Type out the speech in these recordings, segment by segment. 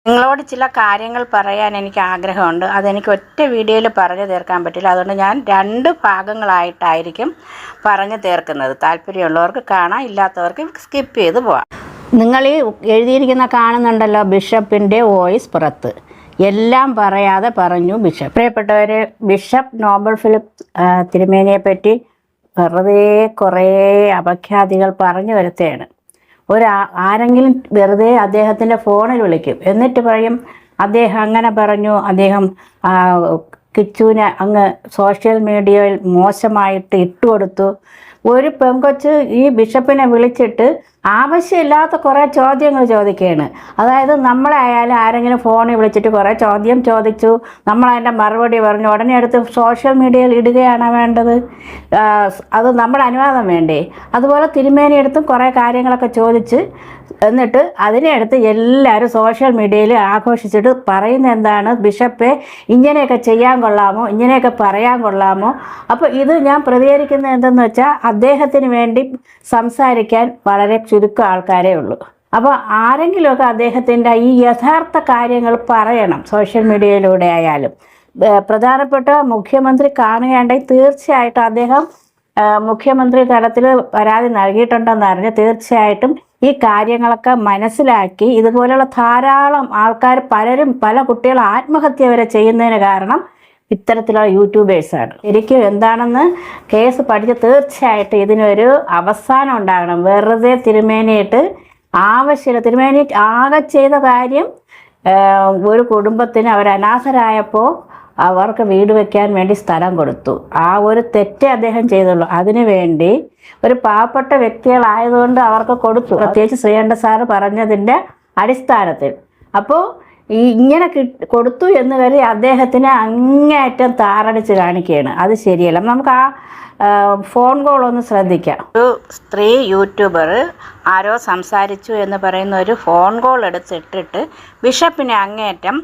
നിങ്ങളോട് ചില കാര്യങ്ങൾ പറയാൻ എനിക്ക് ആഗ്രഹമുണ്ട്. അതെനിക്ക് ഒറ്റ വീഡിയോയിൽ പറഞ്ഞു തീർക്കാൻ പറ്റില്ല. അതുകൊണ്ട് ഞാൻ 2 ഭാഗങ്ങളായിട്ടായിരിക്കും പറഞ്ഞു തീർക്കുന്നത്. താല്പര്യമുള്ളവർക്ക് കാണാം, ഇല്ലാത്തവർക്ക് സ്കിപ്പ് ചെയ്ത് പോവാം. നിങ്ങൾ ഈ എഴുതിയിരിക്കുന്ന കാണുന്നുണ്ടല്ലോ, ബിഷപ്പിൻ്റെ വോയിസ് പുറത്ത് എല്ലാം പറയാതെ പറഞ്ഞു ബിഷപ്പ്. പ്രിയപ്പെട്ടവർ, ബിഷപ്പ് നോബൽ ഫിലിപ്പ് തിരുമേനിയെ പറ്റി വെറുതെ കുറേ അപഖ്യാതികൾ പറഞ്ഞു വരുത്തുകയാണ്. ആരെങ്കിലും വെറുതെ അദ്ദേഹത്തിൻ്റെ ഫോണിൽ വിളിക്കും, എന്നിട്ട് പറയും അദ്ദേഹം അങ്ങനെ പറഞ്ഞു, അദ്ദേഹം കിച്ചുവിനെ അങ്ങ് സോഷ്യൽ മീഡിയയിൽ മോശമായിട്ട് ഇട്ടുകൊടുത്തു. ഒരു പെങ്കൊച്ച് ഈ ബിഷപ്പിനെ വിളിച്ചിട്ട് ആവശ്യമില്ലാത്ത കുറേ ചോദ്യങ്ങൾ ചോദിക്കുകയാണ്. അതായത് നമ്മളെ ആയാലും ആരെങ്കിലും ഫോണിൽ വിളിച്ചിട്ട് കുറേ ചോദ്യം ചോദിച്ചു, നമ്മളതിൻ്റെ മറുപടി പറഞ്ഞു, ഉടനെ എടുത്ത് സോഷ്യൽ മീഡിയയിൽ ഇടുകയാണ് വേണ്ടത്. അത് നമ്മുടെ അനുവാദം വേണ്ടേ? അതുപോലെ തിരുമേനിയെടുത്തും കുറേ കാര്യങ്ങളൊക്കെ ചോദിച്ച് എന്നിട്ട് അതിനെടുത്ത് എല്ലാവരും സോഷ്യൽ മീഡിയയിൽ ആഘോഷിച്ചിട്ട് പറയുന്നത് എന്താണ്, ബിഷപ്പെ ഇങ്ങനെയൊക്കെ ചെയ്യാൻ കൊള്ളാമോ, ഇങ്ങനെയൊക്കെ പറയാൻ കൊള്ളാമോ? അപ്പോൾ ഇത് ഞാൻ പ്രതികരിക്കുന്നത് എന്തെന്ന് വെച്ചാൽ, അദ്ദേഹത്തിന് വേണ്ടി സംസാരിക്കാൻ വളരെ ചുരുക്കം ആൾക്കാരേ ഉള്ളൂ. അപ്പോൾ ആരെങ്കിലുമൊക്കെ അദ്ദേഹത്തിൻ്റെ ഈ യഥാർത്ഥ കാര്യങ്ങൾ പറയണം, സോഷ്യൽ മീഡിയയിലൂടെ ആയാലും. പ്രധാനപ്പെട്ട മുഖ്യമന്ത്രി കാണുകയുണ്ടെങ്കിൽ തീർച്ചയായിട്ടും അദ്ദേഹം മുഖ്യമന്ത്രി തലത്തിൽ പരാതി നൽകിയിട്ടുണ്ടെന്നറിഞ്ഞ് തീർച്ചയായിട്ടും ഈ കാര്യങ്ങളൊക്കെ മനസ്സിലാക്കി, ഇതുപോലെയുള്ള ധാരാളം ആൾക്കാർ പല കുട്ടികൾ ആത്മഹത്യ വരെ ചെയ്യുന്നതിന് കാരണം ഇത്തരത്തിലുള്ള യൂട്യൂബേഴ്സാണ്. ശരിക്കും എന്താണെന്ന് കേസ് പഠിച്ച് തീർച്ചയായിട്ടും ഇതിനൊരു അവസാനം ഉണ്ടാകണം. വെറുതെ തിരുമേനിയിട്ട് ആവശ്യമില്ല. തിരുമേനി ആകെ ചെയ്ത കാര്യം, ഒരു കുടുംബത്തിന് അവർ അനാഥരായപ്പോൾ അവർക്ക് വീട് വയ്ക്കാൻ വേണ്ടി സ്ഥലം കൊടുത്തു. ആ ഒരു തെറ്റേ അദ്ദേഹം ചെയ്തുള്ളൂ. അതിനു വേണ്ടി ഒരു പാവപ്പെട്ട വ്യക്തികളായതുകൊണ്ട് അവർക്ക് കൊടുത്തു, പ്രത്യേകിച്ച് ശ്രീകണ്ഠ സാറ് പറഞ്ഞതിൻ്റെ അടിസ്ഥാനത്തിൽ. അപ്പോൾ ഇങ്ങനെ കൊടുത്തു എന്ന് കരുതി അദ്ദേഹത്തിനെ അങ്ങേയറ്റം താറടിച്ച് കാണിക്കുകയാണ്. അത് ശരിയല്ല. നമുക്ക് ആ ഫോൺ കോൾ ഒന്ന് ശ്രദ്ധിക്കാം. ഒരു സ്ത്രീ യൂട്യൂബർ ആരോ സംസാരിച്ചു എന്ന് പറയുന്ന ഒരു ഫോൺ കോൾ എടുത്തിട്ടിട്ട് ബിഷപ്പിനെ അങ്ങേയറ്റം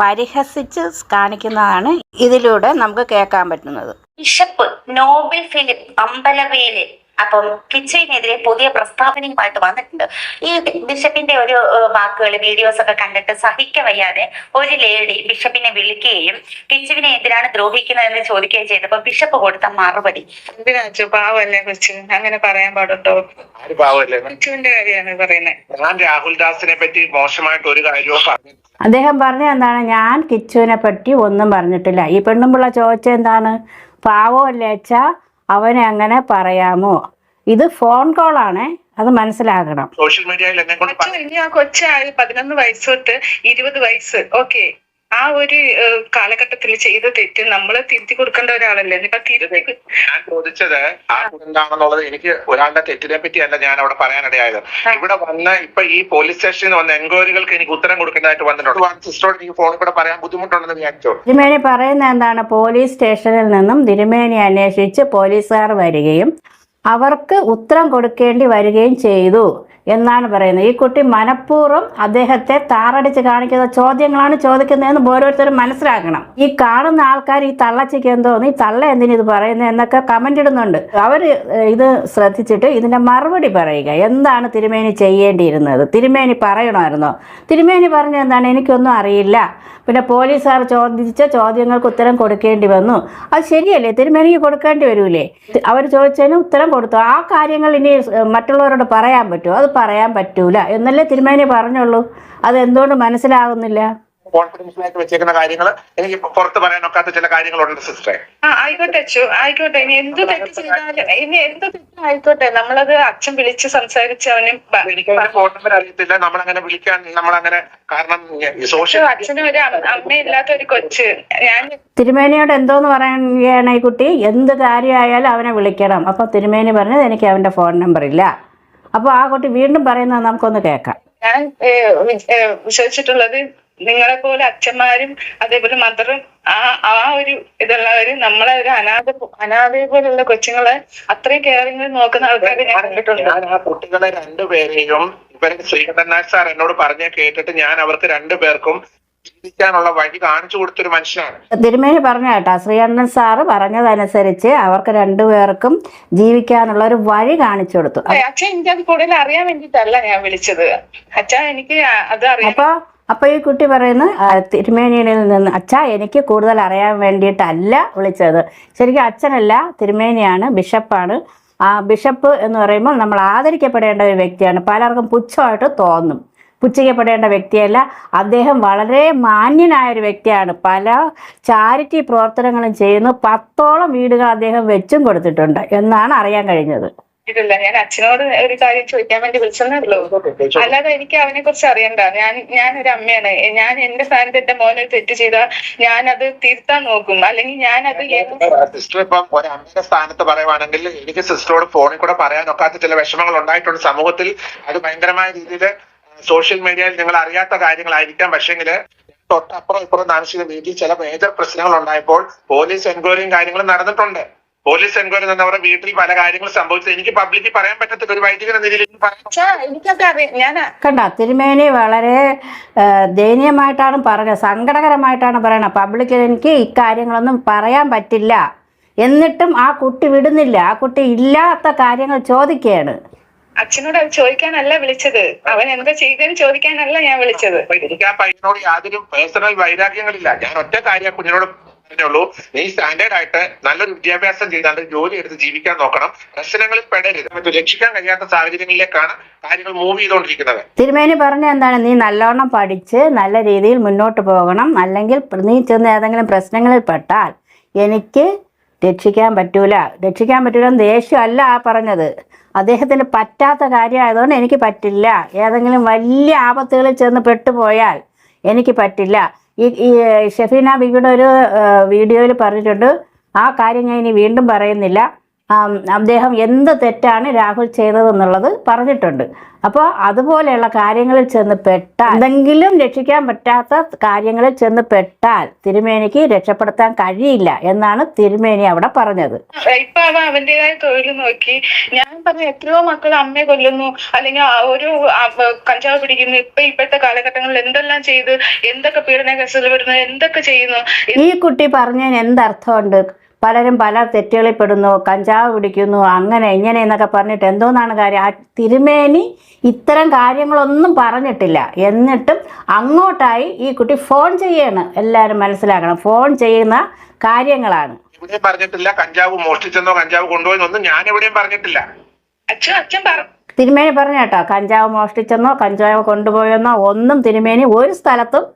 പരിഹസിച്ച് കാണിക്കുന്നതാണ് ഇതിലൂടെ നമുക്ക് കേൾക്കാൻ പറ്റുന്നത്. ബിഷപ്പ് നോബൽ ഫിലിപ്പ് അമ്പലവേല് അപ്പം കിച്ചുവിനെതിരെ പുതിയ പ്രസ്താവനയുമായിട്ട് വന്നിട്ടുണ്ട്. ഈ ബിഷപ്പിന്റെ ഒരു വാക്കുകൾ, വീഡിയോസ് ഒക്കെ കണ്ടിട്ട് സഹിക്ക വയ്യാതെ ഒരു ലേഡി ബിഷപ്പിനെ വിളിക്കുകയും കിച്ചുവിനെ എന്തിനാണ് ദ്രോഹിക്കുന്നതെന്ന് ചോദിക്കുകയും ചെയ്തപ്പോ ബിഷപ്പ് കൊടുത്ത മറുപടി, എന്തിനാച്ചു പാവല്ലേ കൊച്ചു, അങ്ങനെ പറയാൻ പാടുണ്ടോ? കൊച്ചുവിന്റെ കാര്യമാണ് പറയുന്നത്. ഞാൻ രാഹുൽ ദാസിനെ പറ്റി മോശമായിട്ട് ഒരു കാര്യവും പറഞ്ഞു. അദ്ദേഹം പറഞ്ഞ എന്താണ്, ഞാൻ കിച്ചുവിനെ പറ്റി ഒന്നും പറഞ്ഞിട്ടില്ല. ഈ പെണ്ണുമ്പിള്ള ചോദിച്ച എന്താണ്, പാവമല്ലേ അച്ഛാ, അവനെ അങ്ങനെ പറയാമോ? ഇത് ഫോൺ കോളാണ്, അത് മനസ്സിലാക്കണം. സോഷ്യൽ മീഡിയയിൽ ഇനി ആ കൊച്ചായി 11 വയസ്സ് തൊട്ട് 20 വയസ്സ്, ഓക്കെ, ആ ഒരു കാലഘട്ടത്തിൽ ചെയ്ത തെറ്റ് നമ്മള് തിരുത്തി കൊടുക്കേണ്ട ഒരാളല്ലേ. ഞാൻ ചോദിച്ചത് എന്താണെന്നുള്ളത്, എനിക്ക് ഒരാളുടെ തെറ്റിനെ പറ്റിയല്ല ഞാൻ അവിടെ പറയാനിടയായത്. ഇവിടെ വന്ന് ഇപ്പൊ ഈ പോലീസ് സ്റ്റേഷനിൽ വന്ന എൻക്വയറികൾക്ക് എനിക്ക് ഉത്തരം കൊടുക്കേണ്ടതായിട്ട് വന്നിട്ടുണ്ട്. സിസ്റ്ററോട് എനിക്ക് ഫോണിൽ കൂടെ പറയാൻ ബുദ്ധിമുട്ടുണ്ടെന്ന് വിചാരിച്ചോ? തിരുമേനി പറയുന്ന എന്താണ്, പോലീസ് സ്റ്റേഷനിൽ നിന്നും തിരുമേനി അന്വേഷിച്ച് പോലീസുകാർ വരികയും അവർക്ക് ഉത്തരം കൊടുക്കേണ്ടി വരികയും ചെയ്തു എന്നാണ് പറയുന്നത്. ഈ കുട്ടി മനഃപൂർവ്വം അദ്ദേഹത്തെ താറടിച്ച് കാണിക്കുന്ന ചോദ്യങ്ങളാണ് ചോദിക്കുന്നതെന്ന് ഓരോരുത്തരും മനസ്സിലാക്കണം. ഈ കാണുന്ന ആൾക്കാർ ഈ തള്ളച്ചിക്ക് എന്തോന്ന്, ഈ തള്ള എന്തിനു ഇത് പറയുന്നത് എന്നൊക്കെ കമന്റ് ഇടുന്നുണ്ട്. അവർ ഇത് ശ്രദ്ധിച്ചിട്ട് ഇതിന്റെ മറുപടി പറയുക. എന്താണ് തിരുമേനി ചെയ്യേണ്ടിയിരുന്നത്? തിരുമേനി പറയണമായിരുന്നോ? തിരുമേനി പറഞ്ഞ എന്താണ്, എനിക്കൊന്നും അറിയില്ല, പിന്നെ പോലീസുകാർ ചോദിച്ച ചോദ്യങ്ങൾക്ക് ഉത്തരം കൊടുക്കേണ്ടി വന്നു. അത് ശരിയല്ലേ? തിരുമേനിക്ക് കൊടുക്കേണ്ടി വരൂലേ? അവർ ചോദിച്ചതിന് ഉത്തരം കൊടുത്തു. ആ കാര്യങ്ങൾ ഇനി മറ്റുള്ളവരോട് പറയാൻ പറ്റുമോ? അത് പറയാൻ പറ്റൂല എന്നല്ലേ തിരുമേനി പറഞ്ഞുള്ളൂ. അതെന്തുകൊണ്ട് മനസ്സിലാകുന്നില്ല? കോൺഫിഡൻഷ്യലായിട്ട് വെച്ചേക്കുന്ന കാര്യങ്ങൾ എനിക്ക് പുറത്ത് പറയാനൊക്കാത്ത ചില കാര്യങ്ങളുണ്ട് സിസ്റ്ററെ. ആയിക്കോട്ടെ അച്ചു, ആയിക്കോട്ടെ. ഇനി എന്ത് തെറ്റ് ചെയ്താലും, ഇനി എന്ത് തെറ്റായിക്കോട്ടെ, നമ്മളത് അച്ഛൻ വിളിച്ച് സംസാരിച്ച് അവനും എനിക്ക് ഫോൺ നമ്പർ അറിയത്തില്ല, നമ്മളങ്ങനെ വിളിക്കാൻ നമ്മളങ്ങനെ, കാരണം അച്ഛനും ഒരു അമ്മയില്ലാത്ത ഒരു കൊച്ച്. ഞാൻ തിരുമേനിയോട് എന്തോന്ന് പറയുകയാണ് ഈ കുട്ടി, എന്ത് കാര്യമായാലും അവനെ വിളിക്കണം. അപ്പൊ തിരുമേനി പറഞ്ഞത് എനിക്ക് അവന്റെ ഫോൺ നമ്പർ ഇല്ല. അപ്പൊ ആ കുട്ടി വീണ്ടും പറയുന്നത് നമുക്കൊന്ന് കേൾക്കാം. ഞാൻ വിശ്വസിച്ചിട്ടുള്ളത്, നിങ്ങളെ പോലെ അച്ഛന്മാരും അതേപോലെ മദറും ആ ഒരു ഇതുള്ളവര് നമ്മളെ ഒരു അനാഥയെ പോലുള്ള കൊച്ചുങ്ങളെ അത്രയും കെയറിങ് നോക്കുന്ന ആൾക്കാരെ ഞാൻ കണ്ടിട്ടുണ്ട്. ഞാൻ ആ കുട്ടികളെ 2 പേരെയും ഇവരെ ശ്രീകണ്ഠൻ സാർ എന്നോട് പറഞ്ഞ് കേട്ടിട്ട് ഞാൻ അവർക്ക് 2 പേർക്കും ജീവിക്കാനുള്ള വഴി കാണിച്ചു കൊടുത്തൊരു മനുഷ്യനാണ്. തിരുമേനി പറഞ്ഞു കേട്ടാ, ശ്രീകണ്ഠൻ സാറ് പറഞ്ഞതനുസരിച്ച് അവർക്ക് 2 പേർക്കും ജീവിക്കാനുള്ള ഒരു വഴി കാണിച്ചു കൊടുത്തു. അച്ഛൻ എനിക്ക് അത് കൂടുതൽ അറിയാൻ വേണ്ടിട്ടല്ല ഞാൻ വിളിച്ചത്. അച്ഛൻ എനിക്ക് അത് അറിയാം. അപ്പൊ അപ്പോൾ ഈ കുട്ടി പറയുന്നു തിരുമേനിയിൽ നിന്ന് അച്ഛാ എനിക്ക് കൂടുതൽ അറിയാൻ വേണ്ടിയിട്ടല്ല വിളിച്ചത്. ശരിക്കും അച്ഛനല്ല, തിരുമേനിയാണ്, ബിഷപ്പാണ്. ആ ബിഷപ്പ് എന്ന് പറയുമ്പോൾ നമ്മൾ ആദരിക്കപ്പെടേണ്ട ഒരു വ്യക്തിയാണ്. പലർക്കും പുച്ഛമായിട്ട് തോന്നും. പുച്ഛിക്കപ്പെടേണ്ട വ്യക്തിയല്ല. അദ്ദേഹം വളരെ മാന്യനായൊരു വ്യക്തിയാണ്. പല ചാരിറ്റി പ്രവർത്തനങ്ങളും ചെയ്യുന്നു. 10ഓളം വീടുകൾ അദ്ദേഹം വെച്ചും കൊടുത്തിട്ടുണ്ട് എന്നാണ് അറിയാൻ കഴിഞ്ഞത്. ഇല്ല, ഞാൻ അച്ഛനോട് ഒരു കാര്യം ചോദിക്കാൻ വേണ്ടി വിളിച്ചതേ ഉള്ളൂ. അല്ലാതെ എനിക്ക് അവനെ കുറിച്ച് അറിയണ്ട. ഞാനൊരു അമ്മയാണ്. ഞാൻ എന്റെ സ്ഥാനത്ത് എന്റെ മോനൊരു തെറ്റ് ചെയ്താൽ ഞാൻ അത് തിരുത്താൻ നോക്കും. അല്ലെങ്കിൽ ഞാനത് സിസ്റ്റർ ഇപ്പം ഒരു അമ്മയുടെ സ്ഥാനത്ത് പറയുവാണെങ്കിൽ എനിക്ക് സിസ്റ്ററോട് ഫോണിൽ കൂടെ പറയാനൊക്കാത്ത ചില വിഷമങ്ങൾ ഉണ്ടായിട്ടുണ്ട് സമൂഹത്തിൽ. അത് ഭയങ്കരമായ രീതിയിൽ സോഷ്യൽ മീഡിയയിൽ നിങ്ങൾ അറിയാത്ത കാര്യങ്ങളായിരിക്കാം. പക്ഷേങ്കിൽ തൊട്ടപ്പുറം ഇപ്പുറം താമസിക്കുന്ന വീട്ടിൽ ചില മേജർ പ്രശ്നങ്ങൾ ഉണ്ടായപ്പോൾ പോലീസ് എൻക്വയറിയും കാര്യങ്ങളും നടന്നിട്ടുണ്ട്. പോലീസ് എൻക്വയറി അവരുടെ വീട്ടിൽ പല കാര്യങ്ങൾ സംഭവിച്ചത് എനിക്ക് പബ്ലിക്കിൽ പറയാൻ പറ്റത്തില്ല. ഒരു വൈദികൻ എന്ന രീതിയിൽ എനിക്കൊക്കെ അറിയാം. ഞാൻ കണ്ട തിരുമേനി വളരെ ദയനീയമായിട്ടാണ് പറഞ്ഞത്, സങ്കടകരമായിട്ടാണ് പറയുന്നത്. പബ്ലിക്കിൽ എനിക്ക് ഇക്കാര്യങ്ങളൊന്നും പറയാൻ പറ്റില്ല. എന്നിട്ടും ആ കുട്ടി വിടുന്നില്ല. ആ കുട്ടി ഇല്ലാത്ത കാര്യങ്ങൾ ചോദിക്കുകയാണ്. അച്ഛനോട് അത് ചോദിക്കാനല്ല വിളിച്ചത്. അവൻ എന്താ ചെയ്തതെന്ന് ചോദിക്കാനല്ല ഞാൻ വിളിച്ചത്. എനിക്ക് ആ പയ്യനോട് യാതൊരു പേഴ്സണൽ വൈരാഗ്യങ്ങളില്ല. ഞാൻ ഒറ്റ കാര്യം കുഞ്ഞിനോട് പറഞ്ഞുള്ളൂ, നീ സ്റ്റാൻഡേർഡ് ആയിട്ട് നല്ലൊരു വിദ്യാഭ്യാസം ചെയ്താണ്ട് ജോലി എടുത്ത് ജീവിക്കാൻ നോക്കണം. പ്രശ്നങ്ങളിൽ പെടരുത്. മറ്റു രക്ഷിക്കാൻ കഴിയാത്ത സാഹചര്യങ്ങളിലേക്കാണ് കാര്യങ്ങൾ മൂവ് ചെയ്തുകൊണ്ടിരിക്കുന്നത്. തിരുമേനി പറഞ്ഞ എന്താണ്, നീ നല്ലോണം പഠിച്ച് നല്ല രീതിയിൽ മുന്നോട്ട് പോകണം. അല്ലെങ്കിൽ നീ ചെന്ന് ഏതെങ്കിലും പ്രശ്നങ്ങളിൽ പെട്ടാൽ എനിക്ക് രക്ഷിക്കാൻ പറ്റൂല. രക്ഷിക്കാൻ പറ്റൂല ദേഷ്യമല്ല ആ പറഞ്ഞത്. അദ്ദേഹത്തിന് പറ്റാത്ത കാര്യമായതുകൊണ്ട് എനിക്ക് പറ്റില്ല. ഏതെങ്കിലും വലിയ ആപത്തുകളിൽ ചെന്ന് പെട്ടുപോയാൽ എനിക്ക് പറ്റില്ല. ഈ ഷെഫീന ബീവിയുടെ ഒരു വീഡിയോയിൽ പറഞ്ഞിട്ടുണ്ട്. ആ കാര്യം ഞാൻ ഇനി വീണ്ടും പറയുന്നില്ല. അദ്ദേഹം എന്ത് തെറ്റാണ് രാഹുൽ ചെയ്തതെന്നുള്ളത് പറഞ്ഞിട്ടുണ്ട്. അപ്പോൾ അതുപോലെയുള്ള കാര്യങ്ങളിൽ ചെന്ന് പെട്ടാൽ, എന്തെങ്കിലും രക്ഷിക്കാൻ പറ്റാത്ത കാര്യങ്ങളിൽ ചെന്ന് പെട്ടാൽ തിരുമേനിക്ക് രക്ഷപ്പെടുത്താൻ കഴിയില്ല എന്നാണ് തിരുമേനി അവിടെ പറഞ്ഞത്. ഇപ്പൊ അവൻ അവന്റേതായ തൊഴിൽ നോക്കി. ഞാൻ പറഞ്ഞു എത്രയോ മക്കൾ അമ്മയെ കൊല്ലുന്നു, അല്ലെങ്കിൽ ഒരു കഞ്ചാവ് പിടിക്കുന്നു. ഇപ്പോഴത്തെ കാലഘട്ടങ്ങളിൽ എന്തെല്ലാം ചെയ്ത് എന്തൊക്കെ പീഡന കേസുകൾ വരുന്നു, എന്തൊക്കെ ചെയ്യുന്നു. ഈ കുട്ടി പറഞ്ഞതിന് എന്തർത്ഥമുണ്ട്? പലരും പല തെറ്റുകളിൽ പെടുന്നു, കഞ്ചാവ് പിടിക്കുന്നു, അങ്ങനെ ഇങ്ങനെ എന്നൊക്കെ പറഞ്ഞിട്ട് എന്തോന്നാണ് കാര്യം? ആ തിരുമേനി ഇത്തരം കാര്യങ്ങളൊന്നും പറഞ്ഞിട്ടില്ല. എന്നിട്ടും അങ്ങോട്ടായി ഈ കുട്ടി ഫോൺ ചെയ്യാണ്. എല്ലാവരും മനസ്സിലാക്കണം, ഫോൺ ചെയ്യുന്ന കാര്യങ്ങളാണ്. ഇവിടെ പറഞ്ഞിട്ടില്ല കഞ്ചാവ് മോഷ്ടിച്ചെന്നോ കഞ്ചാവ് കൊണ്ടുപോയെന്നൊന്നും ഞാൻ എവിടെയും പറഞ്ഞിട്ടില്ല. അച്ഛൻ തിരുമേനി പറഞ്ഞു കേട്ടോ, കഞ്ചാവ് മോഷ്ടിച്ചെന്നോ കഞ്ചാവ് കൊണ്ടുപോയെന്നോ ഒന്നും തിരുമേനി ഒരു സ്ഥലത്തും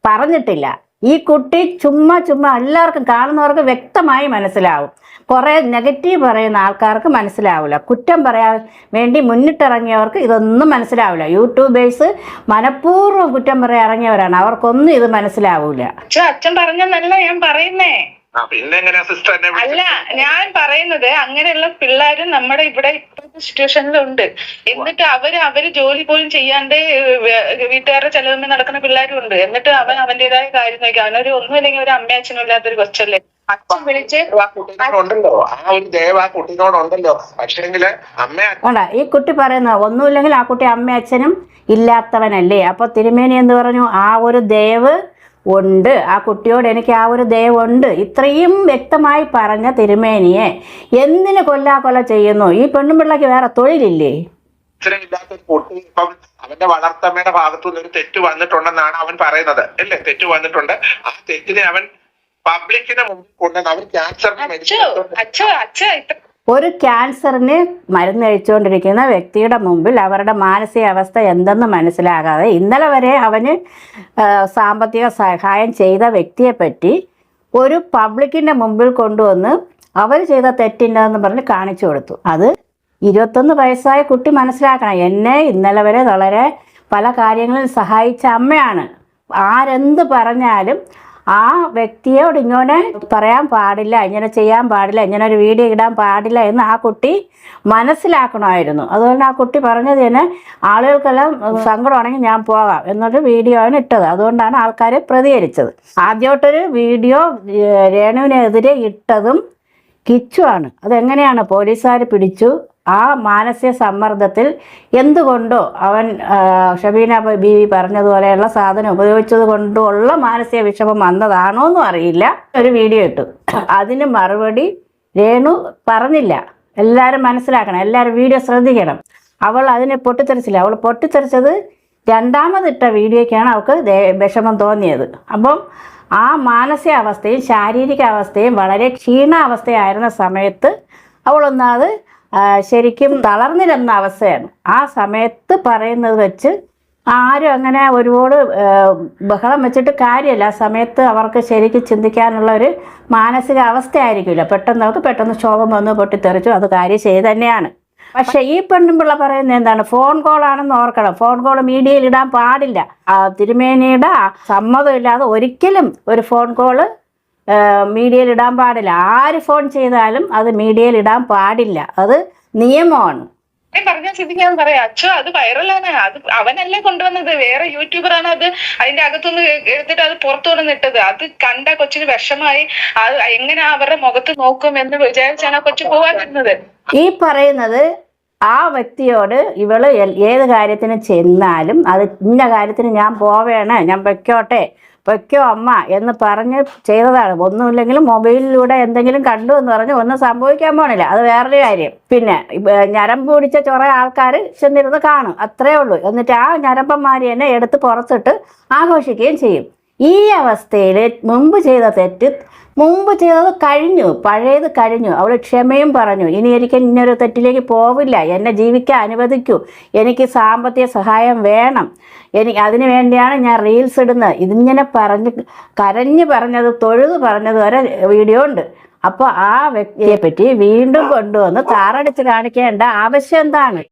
പറഞ്ഞിട്ടില്ല. ഈ കുട്ടി ചുമ്മാ എല്ലാവർക്കും കാണുന്നവർക്ക് വ്യക്തമായി മനസ്സിലാവും. കുറേ നെഗറ്റീവ് പറയുന്ന ആൾക്കാർക്ക് മനസ്സിലാവില്ല. കുറ്റം പറയാൻ വേണ്ടി മുന്നിട്ടിറങ്ങിയവർക്ക് ഇതൊന്നും മനസ്സിലാവില്ല. യൂട്യൂബേഴ്സ് മനഃപൂർവ്വം കുറ്റം പറയാൻ ഇറങ്ങിയവരാണ്. അവർക്കൊന്നും ഇത് മനസ്സിലാവൂല. അച്ഛൻ പറഞ്ഞല്ല ഞാൻ പറയുന്നേ. അല്ല, ഞാൻ പറയുന്നത് അങ്ങനെയുള്ള പിള്ളേരും നമ്മുടെ ഇവിടെ ഇപ്പോഴത്തെ സിറ്റുവേഷനിലുണ്ട്. എന്നിട്ട് അവര് ജോലി പോലും ചെയ്യാണ്ട് വീട്ടുകാരുടെ ചെലവുമ്പോൾ നടക്കുന്ന പിള്ളേരും ഉണ്ട്. എന്നിട്ട് അവൻ അവന്റേതായ കാര്യം നോക്കി. അവനൊരു ഒന്നുമില്ലെങ്കിൽ ഒരു അമ്മ അച്ഛനും ഇല്ലാത്തൊരു കൊച്ചല്ലേ. അച്ഛൻ വിളിച്ച് ഈ കുട്ടി പറയുന്ന ഒന്നുമില്ലെങ്കിൽ ആ കുട്ടി അമ്മ അച്ഛനും ഇല്ലാത്തവനല്ലേ. അപ്പൊ തിരുമേനി എന്ന് പറഞ്ഞു, ആ ഒരു ദയവ് ഉണ്ട്, ആ കുട്ടിയോട് എനിക്ക് ആ ഒരു ദയവുണ്ട്. ഇത്രയും വ്യക്തമായി പറഞ്ഞ തിരുമേനിയെ എന്തിനു കൊല്ല ചെയ്യുന്നു? ഈ പെണ്ണുപിള്ളക്ക് വേറെ തൊഴിലില്ലേ? ഇല്ലാത്തൊരു കുട്ടി ഇപ്പം അവന്റെ വളർത്തമ്മയുടെ ഭാഗത്തു നിന്ന് ഒരു തെറ്റ് വന്നിട്ടുണ്ടെന്നാണ് അവൻ പറയുന്നത് അല്ലേ? തെറ്റ് വന്നിട്ടുണ്ട്. ആ തെറ്റിനെ അവൻ പബ്ലിക്കിന് മുമ്പിൽ കൊണ്ടുവന്ന് അവൻ ഒരു ക്യാൻസറിന് മരുന്ന് കഴിച്ചുകൊണ്ടിരിക്കുന്ന വ്യക്തിയുടെ മുമ്പിൽ അവരുടെ മാനസികാവസ്ഥ എന്തെന്ന് മനസ്സിലാകാതെ ഇന്നലെ വരെ അവന് സാമ്പത്തിക സഹായം ചെയ്ത വ്യക്തിയെപ്പറ്റി ഒരു പബ്ലിക്കിൻ്റെ മുമ്പിൽ കൊണ്ടുവന്ന് അവർ ചെയ്ത തെറ്റിൻ്റെന്ന് പറഞ്ഞ് കാണിച്ചു കൊടുത്തു. അത് 21 വയസ്സായ കുട്ടി മനസ്സിലാക്കണം, എന്നെ ഇന്നലെ വരെ വളരെ പല കാര്യങ്ങളിൽ സഹായിച്ച അമ്മയാണ്. ആരെന്ത് പറഞ്ഞാലും ആ വ്യക്തിയോട് ഇങ്ങനെ പറയാൻ പാടില്ല, ഇങ്ങനെ ചെയ്യാൻ പാടില്ല, ഇങ്ങനെ ഒരു വീഡിയോ ഇടാൻ പാടില്ല എന്ന് ആ കുട്ടി മനസ്സിലാക്കണമായിരുന്നു. അതുകൊണ്ട് ആ കുട്ടി പറഞ്ഞത് തന്നെ ആളുകൾക്കെല്ലാം സങ്കടമാണെങ്കിൽ ഞാൻ പോകാം എന്നൊരു വീഡിയോ ആണ് ഇട്ടത്. അതുകൊണ്ടാണ് ആൾക്കാർ പ്രതികരിച്ചത്. ആദ്യമായിട്ടൊരു വീഡിയോ രേണുവിനെതിരെ ഇട്ടതും കിച്ചുവാണ്. അതെങ്ങനെയാണ് പോലീസുകാർ പിടിച്ചു? ആ മാനസിക സമ്മർദ്ദത്തിൽ എന്തുകൊണ്ടോ അവൻ ഷബീന ബീവി പറഞ്ഞതുപോലെയുള്ള സാധനം ഉപയോഗിച്ചത് കൊണ്ടുള്ള മാനസിക വിഷമം വന്നതാണോ എന്നും അറിയില്ല. ഒരു വീഡിയോ ഇട്ടു, അതിന് മറുപടി രേണു പറഞ്ഞില്ല. എല്ലാവരും മനസ്സിലാക്കണം, എല്ലാവരും വീഡിയോ ശ്രദ്ധിക്കണം. അവൾ അതിനെ പൊട്ടിത്തെറിച്ചില്ല. അവൾ പൊട്ടിത്തെറിച്ചത് രണ്ടാമതിട്ട വീഡിയോയ്ക്കാണ് അവൾക്ക് വിഷമം തോന്നിയത്. അപ്പം ആ മാനസികാവസ്ഥയും ശാരീരികാവസ്ഥയും വളരെ ക്ഷീണാവസ്ഥയായിരുന്ന സമയത്ത് അവളൊന്നത് ശരിക്കും തളർന്നിരുന്ന അവസ്ഥയാണ്. ആ സമയത്ത് പറയുന്നത് വെച്ച് ആരും അങ്ങനെ ഒരുപാട് ബഹളം വെച്ചിട്ട് കാര്യമില്ല. ആ സമയത്ത് അവർക്ക് ശരിക്കും ചിന്തിക്കാനുള്ള ഒരു മാനസിക അവസ്ഥയായിരിക്കില്ല. പെട്ടെന്ന് ശോകം വന്ന് പൊട്ടിത്തെറിച്ചു. അത് കാര്യം ശരി തന്നെയാണ്. പക്ഷെ ഈ പെണ്ണുമ്പിള്ള പറയുന്നത് എന്താണ്? ഫോൺ കോളാണെന്ന് ഓർക്കണം. ഫോൺ കോൾ മീഡിയയിൽ ഇടാൻ പാടില്ല. തിരുമേനിയുടെ സമ്മതമില്ലാതെ ഒരിക്കലും ഒരു ഫോൺ കോള് മീഡിയയിൽ ഇടാൻ പാടില്ല. ആര് ഫോൺ ചെയ്താലും അത് മീഡിയയിൽ ഇടാൻ പാടില്ല. അത് നിയമമാണ്. പറഞ്ഞ സ്ഥിതി ഞാൻ പറയാം, അച്ഛോ അത് വൈറലാണ്. അത് അവനല്ലേ കൊണ്ടുവന്നത്, വേറെ യൂട്യൂബറാണ് അത് അതിന്റെ അകത്തുനിന്ന് എടുത്തിട്ട് അത് പുറത്തു കൊണ്ടുവന്നിട്ടത്. അത് കണ്ട കൊച്ചിന് വിഷമായി. അത് എങ്ങനെ അവരുടെ മുഖത്ത് നോക്കും എന്ന് വിചാരിച്ചാണ് ആ കൊച്ചു പോകാതിരുന്നത്. ഈ പറയുന്നത് ആ വ്യക്തിയോട് ഇവള് ഏത് കാര്യത്തിന് ചെന്നാലും അത് ഇന്ന കാര്യത്തിന് ഞാൻ പോവേണേ, ഞാൻ പൊയ്ക്കോ അമ്മ എന്ന് പറഞ്ഞ് ചെയ്തതാണ്. ഒന്നുമില്ലെങ്കിലും മൊബൈലിലൂടെ എന്തെങ്കിലും കണ്ടു എന്ന് പറഞ്ഞ് ഒന്നും സംഭവിക്കാൻ പോണില്ല. അത് വേറൊരു കാര്യം. പിന്നെ ഞരമ്പ് പിടിച്ച കുറേ ആൾക്കാർ ചെന്നിരുന്ന് കാണും, അത്രേ ഉള്ളൂ. എന്നിട്ട് ആ ഞരമ്പന്മാരി തന്നെ എടുത്ത് പുറത്തിട്ട് ആഘോഷിക്കുകയും ചെയ്യും. ഈ അവസ്ഥയിൽ മുമ്പ് ചെയ്തത് കഴിഞ്ഞു, പഴയത് കഴിഞ്ഞു. അവൾ ക്ഷമയും പറഞ്ഞു, ഇനി എനിക്ക് ഇന്നൊരു തെറ്റിലേക്ക് പോവില്ല, എന്നെ ജീവിക്കാൻ അനുവദിക്കൂ, എനിക്ക് സാമ്പത്തിക സഹായം വേണം, അതിനു വേണ്ടിയാണ് ഞാൻ റീൽസ് ഇടുന്നത്. ഇതിങ്ങനെ കരഞ്ഞ് പറഞ്ഞത്, തൊഴുത് പറഞ്ഞത് വരെ വീഡിയോ ഉണ്ട്. അപ്പോൾ ആ വ്യക്തിയെ പറ്റി വീണ്ടും കൊണ്ടുവന്ന് താറടിച്ച് കാണിക്കേണ്ട ആവശ്യം എന്താണ്?